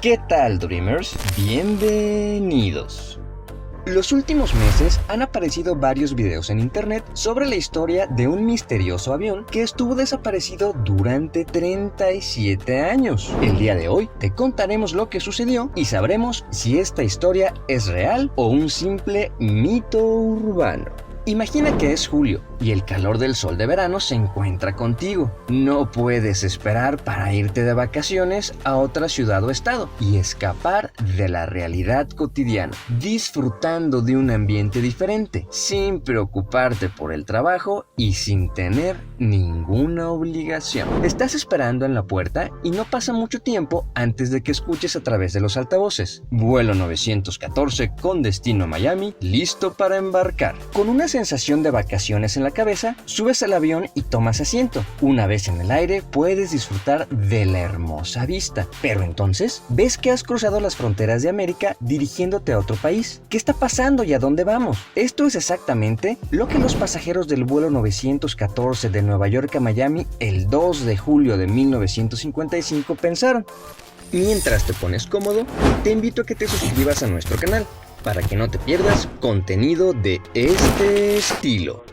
¿Qué tal, Dreamers? Bienvenidos. Los últimos meses han aparecido varios videos en internet sobre la historia de un misterioso avión que estuvo desaparecido durante 37 años. El día de hoy te contaremos lo que sucedió y sabremos si esta historia es real o un simple mito urbano. Imagina que es julio y el calor del sol de verano se encuentra contigo. No puedes esperar para irte de vacaciones a otra ciudad o estado y escapar de la realidad cotidiana, disfrutando de un ambiente diferente, sin preocuparte por el trabajo y sin tener ninguna obligación. Estás esperando en la puerta y no pasa mucho tiempo antes de que escuches a través de los altavoces: vuelo 914 con destino a Miami, listo para embarcar. Con una sensación de vacaciones en la cabeza, subes al avión y tomas asiento. Una vez en el aire, puedes disfrutar de la hermosa vista. Pero entonces, ves que has cruzado las fronteras de América dirigiéndote a otro país. ¿Qué está pasando y a dónde vamos? Esto es exactamente lo que los pasajeros del vuelo 914 de Nueva York a Miami el 2 de julio de 1955 pensaron. Mientras te pones cómodo, te invito a que te suscribas a nuestro canal para que no te pierdas contenido de este estilo.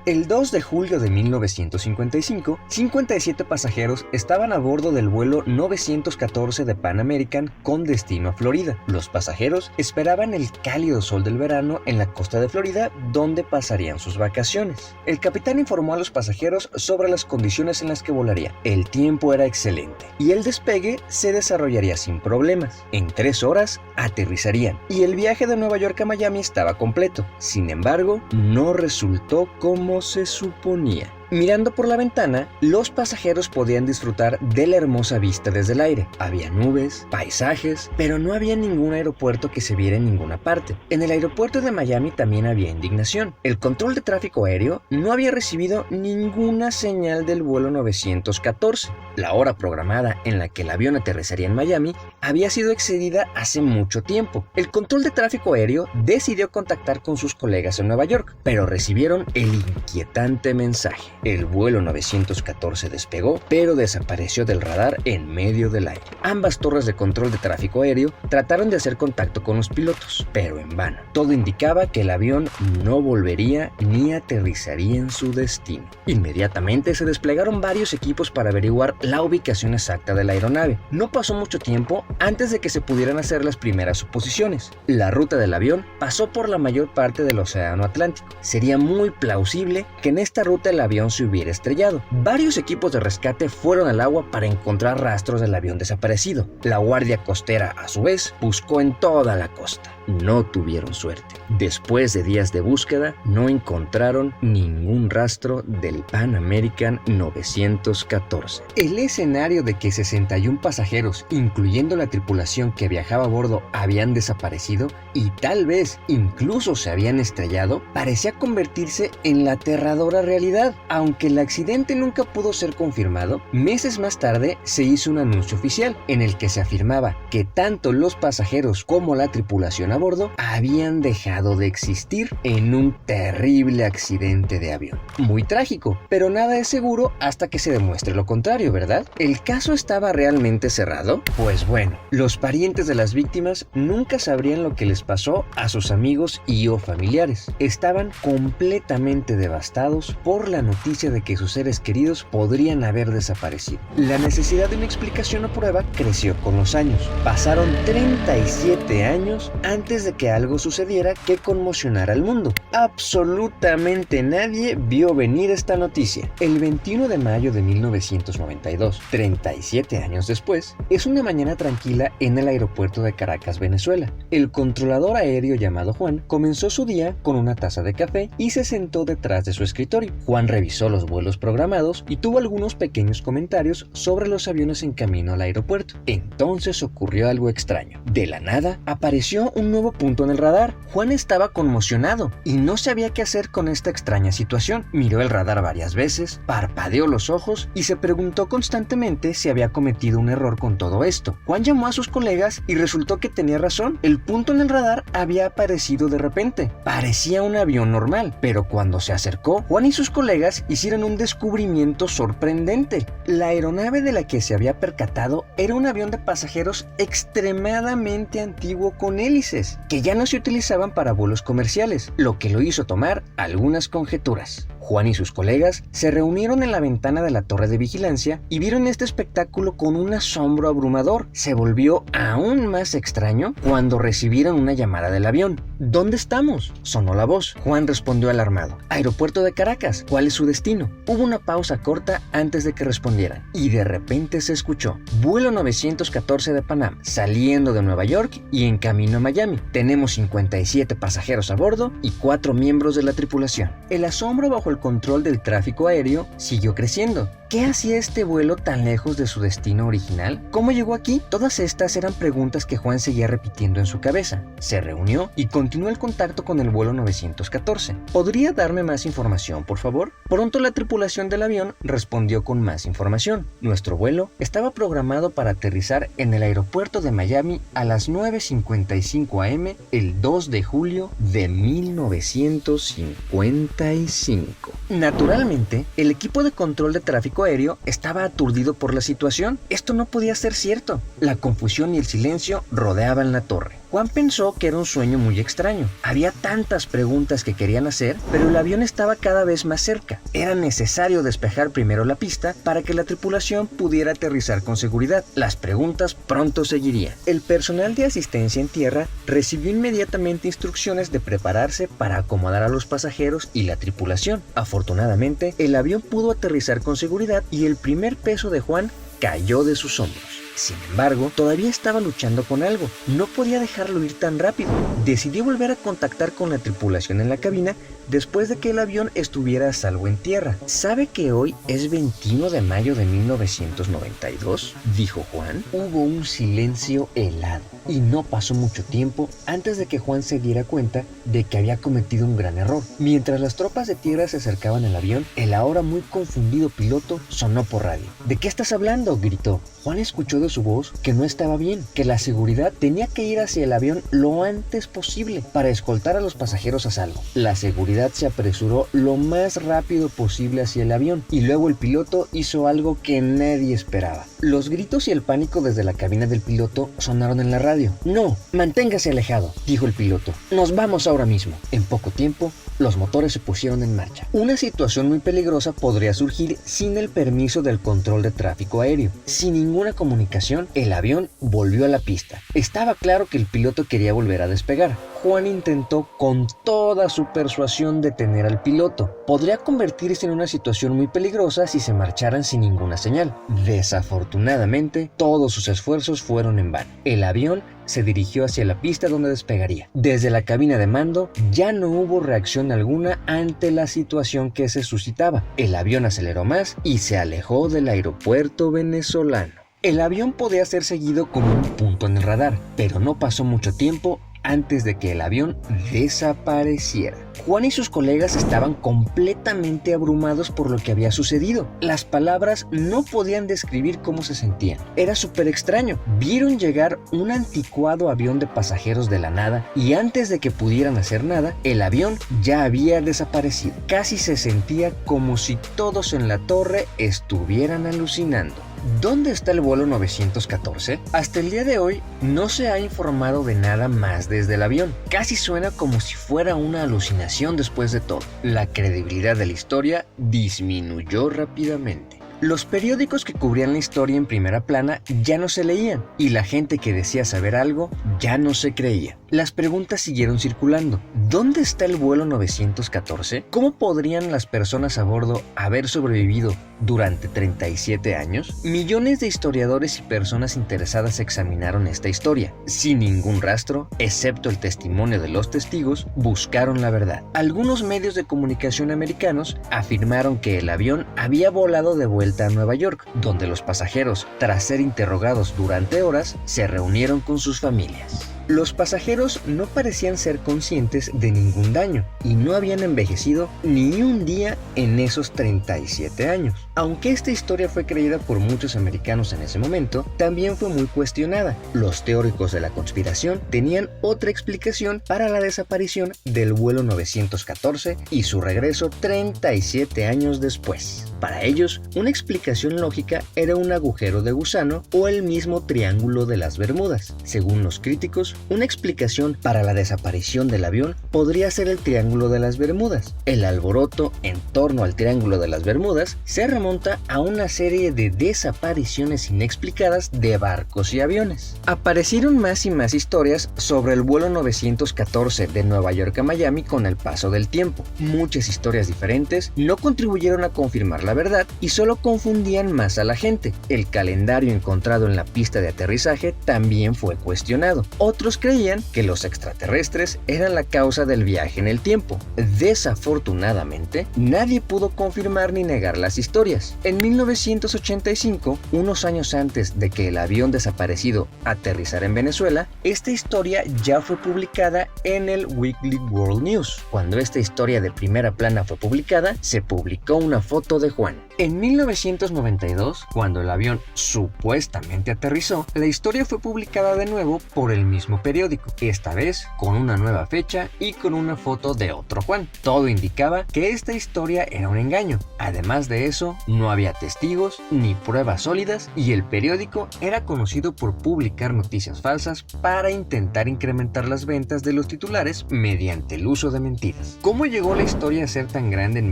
El 2 de julio de 1955, 57 pasajeros estaban a bordo del vuelo 914 de Pan American con destino a Florida. Los pasajeros esperaban el cálido sol del verano en la costa de Florida, donde pasarían sus vacaciones. El capitán informó a los pasajeros sobre las condiciones en las que volaría. El tiempo era excelente y el despegue se desarrollaría sin problemas. En 3 horas aterrizarían y el viaje de Nueva York a Miami estaba completo. Sin embargo, no resultó como se suponía. Mirando por la ventana, los pasajeros podían disfrutar de la hermosa vista desde el aire. Había nubes, paisajes, pero no había ningún aeropuerto que se viera en ninguna parte. En el aeropuerto de Miami también había indignación. El control de tráfico aéreo no había recibido ninguna señal del vuelo 914. La hora programada en la que el avión aterrizaría en Miami había sido excedida hace mucho tiempo. El control de tráfico aéreo decidió contactar con sus colegas en Nueva York, pero recibieron el inquietante mensaje: el vuelo 914 despegó, pero desapareció del radar en medio del aire. Ambas torres de control de tráfico aéreo trataron de hacer contacto con los pilotos, pero en vano. Todo indicaba que el avión no volvería ni aterrizaría en su destino. Inmediatamente se desplegaron varios equipos para averiguar la ubicación exacta de la aeronave. No pasó mucho tiempo antes de que se pudieran hacer las primeras suposiciones. La ruta del avión pasó por la mayor parte del Océano Atlántico. Sería muy plausible que en esta ruta el avión se hubiera estrellado. Varios equipos de rescate fueron al agua para encontrar rastros del avión desaparecido. La Guardia Costera, a su vez, buscó en toda la costa. No tuvieron suerte. Después de días de búsqueda, no encontraron ningún rastro del Pan American 914. El escenario de que 61 pasajeros, incluyendo la tripulación que viajaba a bordo, habían desaparecido y tal vez incluso se habían estrellado, parecía convertirse en la aterradora realidad. Aunque el accidente nunca pudo ser confirmado, meses más tarde se hizo un anuncio oficial en el que se afirmaba que tanto los pasajeros como la tripulación a bordo habían dejado de existir en un terrible accidente de avión. Muy trágico, pero nada es seguro hasta que se demuestre lo contrario, ¿verdad? ¿El caso estaba realmente cerrado? Pues bueno, los parientes de las víctimas nunca sabrían lo que les pasó a sus amigos y o familiares. Estaban completamente devastados por la noticia de que sus seres queridos podrían haber desaparecido. La necesidad de una explicación o prueba creció con los años. Pasaron 37 años antes de que algo sucediera que conmocionara al mundo. Absolutamente nadie vio venir esta noticia. El 21 de mayo de 1992, 37 años después, es una mañana tranquila en el aeropuerto de Caracas, Venezuela. El controlador aéreo llamado Juan comenzó su día con una taza de café y se sentó detrás de su escritorio. Juan revisó los vuelos programados y tuvo algunos pequeños comentarios sobre los aviones en camino al aeropuerto. Entonces ocurrió algo extraño. De la nada apareció un nuevo punto en el radar. Juan estaba conmocionado y no sabía qué hacer con esta extraña situación. Miró el radar varias veces, parpadeó los ojos y se preguntó constantemente si había cometido un error con todo esto. Juan llamó a sus colegas y resultó que tenía razón. El punto en el radar había aparecido de repente. Parecía un avión normal, pero cuando se acercó, Juan y sus colegas hicieron un descubrimiento sorprendente. La aeronave de la que se había percatado era un avión de pasajeros extremadamente antiguo con hélices, que ya no se utilizaban para vuelos comerciales, lo que lo hizo tomar algunas conjeturas. Juan y sus colegas se reunieron en la ventana de la torre de vigilancia y vieron este espectáculo con un asombro abrumador. Se volvió aún más extraño cuando recibieron una llamada del avión. ¿Dónde estamos?, sonó la voz. Juan respondió alarmado. Aeropuerto de Caracas. ¿Cuál es su destino? Hubo una pausa corta antes de que respondieran y de repente se escuchó: vuelo 914 de Panam, saliendo de Nueva York y en camino a Miami. Tenemos 57 pasajeros a bordo y 4 miembros de la tripulación. El asombro bajo el control del tráfico aéreo siguió creciendo. ¿Qué hacía este vuelo tan lejos de su destino original? ¿Cómo llegó aquí? Todas estas eran preguntas que Juan seguía repitiendo en su cabeza. Se reunió y continuó el contacto con el vuelo 914. ¿Podría darme más información, por favor? Pronto la tripulación del avión respondió con más información. Nuestro vuelo estaba programado para aterrizar en el aeropuerto de Miami a las 9:55 am el 2 de julio de 1955. Naturalmente, el equipo de control de tráfico aéreo estaba aturdido por la situación. Esto no podía ser cierto. La confusión y el silencio rodeaban la torre. Juan pensó que era un sueño muy extraño. Había tantas preguntas que querían hacer, pero el avión estaba cada vez más cerca. Era necesario despejar primero la pista para que la tripulación pudiera aterrizar con seguridad. Las preguntas pronto seguirían. El personal de asistencia en tierra recibió inmediatamente instrucciones de prepararse para acomodar a los pasajeros y la tripulación. Afortunadamente, el avión pudo aterrizar con seguridad y el primer peso de Juan cayó de sus hombros. Sin embargo, todavía estaba luchando con algo. No podía dejarlo ir tan rápido. Decidió volver a contactar con la tripulación en la cabina después de que el avión estuviera a salvo en tierra. ¿Sabe que hoy es 21 de mayo de 1992? Dijo Juan. Hubo un silencio helado y no pasó mucho tiempo antes de que Juan se diera cuenta de que había cometido un gran error. Mientras las tropas de tierra se acercaban al avión, el ahora muy confundido piloto sonó por radio. ¿De qué estás hablando?, gritó. Juan escuchó de su voz que no estaba bien, que la seguridad tenía que ir hacia el avión lo antes posible para escoltar a los pasajeros a salvo. La seguridad se apresuró lo más rápido posible hacia el avión y luego el piloto hizo algo que nadie esperaba. Los gritos y el pánico desde la cabina del piloto sonaron en la radio. «No, manténgase alejado», dijo el piloto. «Nos vamos ahora mismo». En poco tiempo, los motores se pusieron en marcha. Una situación muy peligrosa podría surgir sin el permiso del control de tráfico aéreo. Sin ninguna comunicación, el avión volvió a la pista. Estaba claro que el piloto quería volver a despegar. Juan intentó con toda su persuasión detener al piloto. Podría convertirse en una situación muy peligrosa si se marcharan sin ninguna señal. Desafortunadamente, todos sus esfuerzos fueron en vano. El avión se dirigió hacia la pista donde despegaría. Desde la cabina de mando ya no hubo reacción alguna ante la situación que se suscitaba. El avión aceleró más y se alejó del aeropuerto venezolano. El avión podía ser seguido como un punto en el radar, pero no pasó mucho tiempo antes de que el avión desapareciera. Juan y sus colegas estaban completamente abrumados por lo que había sucedido. Las palabras no podían describir cómo se sentían. Era súper extraño. Vieron llegar un anticuado avión de pasajeros de la nada y antes de que pudieran hacer nada, el avión ya había desaparecido. Casi se sentía como si todos en la torre estuvieran alucinando. ¿Dónde está el vuelo 914? Hasta el día de hoy no se ha informado de nada más desde el avión. Casi suena como si fuera una alucinación después de todo. La credibilidad de la historia disminuyó rápidamente. Los periódicos que cubrían la historia en primera plana ya no se leían y la gente que decía saber algo ya no se creía. Las preguntas siguieron circulando. ¿Dónde está el vuelo 914? ¿Cómo podrían las personas a bordo haber sobrevivido durante 37 años? Millones de historiadores y personas interesadas examinaron esta historia. Sin ningún rastro, excepto el testimonio de los testigos, buscaron la verdad. Algunos medios de comunicación americanos afirmaron que el avión había volado de vuelta a Nueva York, donde los pasajeros, tras ser interrogados durante horas, se reunieron con sus familias. Los pasajeros no parecían ser conscientes de ningún daño y no habían envejecido ni un día en esos 37 años. Aunque esta historia fue creída por muchos americanos en ese momento, también fue muy cuestionada. Los teóricos de la conspiración tenían otra explicación para la desaparición del vuelo 914 y su regreso 37 años después. Para ellos, una explicación lógica era un agujero de gusano o el mismo Triángulo de las Bermudas. Según los críticos, una explicación para la desaparición del avión podría ser el Triángulo de las Bermudas. El alboroto en torno al Triángulo de las Bermudas se remonta a una serie de desapariciones inexplicadas de barcos y aviones. Aparecieron más y más historias sobre el vuelo 914 de Nueva York a Miami con el paso del tiempo. Muchas historias diferentes no contribuyeron a confirmar la verdad y solo confundían más a la gente. El calendario encontrado en la pista de aterrizaje también fue cuestionado. Otros creían que los extraterrestres eran la causa del viaje en el tiempo. Desafortunadamente, nadie pudo confirmar ni negar las historias. En 1985, unos años antes de que el avión desaparecido aterrizara en Venezuela, esta historia ya fue publicada en el Weekly World News. Cuando esta historia de primera plana fue publicada, se publicó una foto de Juan. En 1992, cuando el avión supuestamente aterrizó, la historia fue publicada de nuevo por el mismo periódico, esta vez con una nueva fecha y con una foto de otro Juan. Todo indicaba que esta historia era un engaño. Además de eso, no había testigos ni pruebas sólidas y el periódico era conocido por publicar noticias falsas para intentar incrementar las ventas de los titulares mediante el uso de mentiras. ¿Cómo llegó la historia a ser tan grande en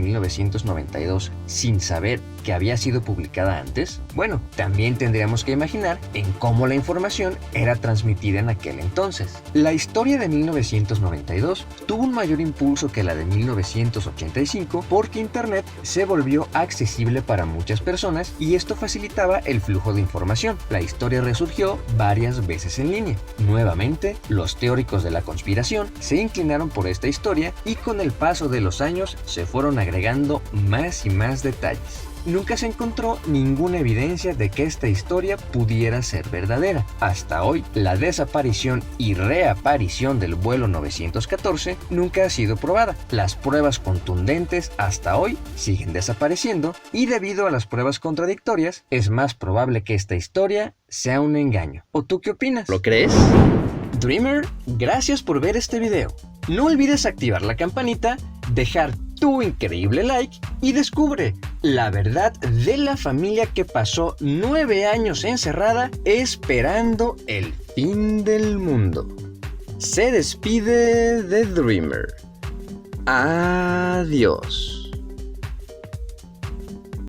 1992 sin saber que había sido publicada antes? Bueno, también tendríamos que imaginar en cómo la información era transmitida en aquel entonces. La historia de 1992 tuvo un mayor impulso que la de 1985 porque Internet se volvió accesible para muchas personas y esto facilitaba el flujo de información. La historia resurgió varias veces en línea. Nuevamente, los teóricos de la conspiración se inclinaron por esta historia y con el paso de los años se fueron agregando más y más detalles. Nunca se encontró ninguna evidencia de que esta historia pudiera ser verdadera. Hasta hoy, la desaparición y reaparición del vuelo 914 nunca ha sido probada. Las pruebas contundentes hasta hoy siguen desapareciendo y debido a las pruebas contradictorias, es más probable que esta historia sea un engaño. ¿O tú qué opinas? ¿Lo crees? Dreamer, gracias por ver este video. No olvides activar la campanita, dejar tu increíble like y descubre la verdad de la familia que pasó 9 años encerrada esperando el fin del mundo. Se despide The Dreamer. Adiós.